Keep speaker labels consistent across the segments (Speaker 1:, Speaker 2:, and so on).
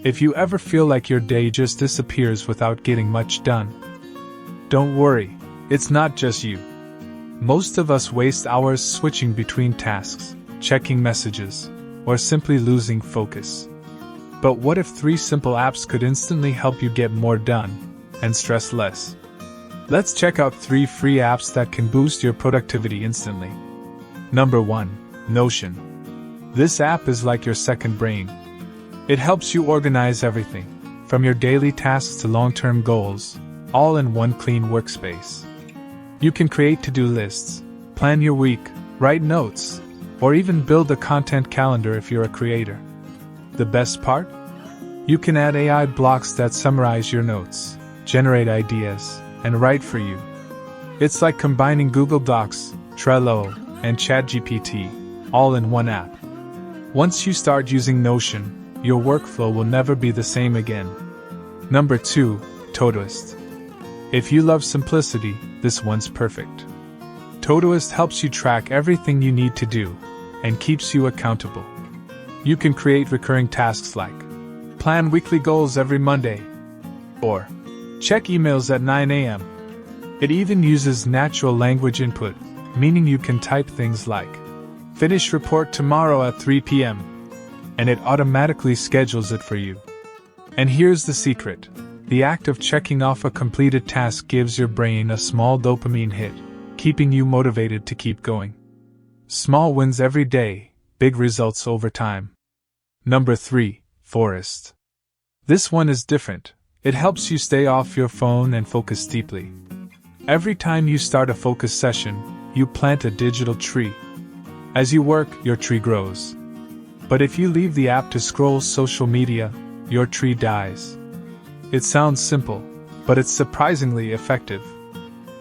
Speaker 1: If you ever feel like your day just disappears without getting much done, don't worry, it's not just you. Most of us waste hours switching between tasks, checking messages, or simply losing focus. But what if 3 simple apps could instantly help you get more done and stress less? Let's check out 3 free apps that can boost your productivity instantly. Number 1. Notion. This app is like your second brain. It helps you organize everything, from your daily tasks to long-term goals, all in one clean workspace. You can create to-do lists, plan your week, write notes, or even build a content calendar if you're a creator. The best part? You can add AI blocks that summarize your notes, generate ideas, and write for you. It's like combining Google Docs, Trello, and ChatGPT, all in one app. Once you start using Notion, your workflow will never be the same again. Number 2. Todoist. If you love simplicity, this one's perfect. Todoist helps you track everything you need to do and keeps you accountable. You can create recurring tasks like plan weekly goals every Monday or check emails at 9 a.m. It even uses natural language input, meaning you can type things like finish report tomorrow at 3 p.m. and it automatically schedules it for you. And here's the secret. The act of checking off a completed task gives your brain a small dopamine hit, keeping you motivated to keep going. Small wins every day, big results over time. Number 3. Forest. This one is different. It helps you stay off your phone and focus deeply. Every time you start a focus session, you plant a digital tree. As you work, your tree grows. But if you leave the app to scroll social media, your tree dies. It sounds simple, but it's surprisingly effective.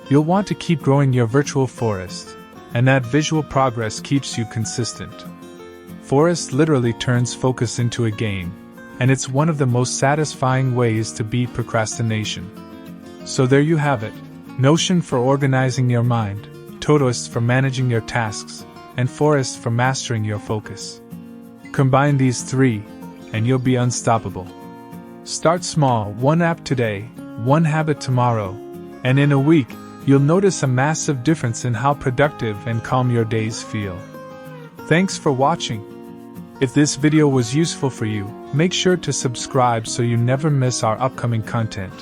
Speaker 1: You'll want to keep growing your virtual forest, and that visual progress keeps you consistent. Forest literally turns focus into a game, and it's one of the most satisfying ways to beat procrastination. So there you have it. Notion for organizing your mind, Todoist for managing your tasks, and Forest for mastering your focus. Combine these 3, and you'll be unstoppable. Start small, 1 app today, 1 habit tomorrow, and in a week, you'll notice a massive difference in how productive and calm your days feel. Thanks for watching. If this video was useful for you, make sure to subscribe so you never miss our upcoming content.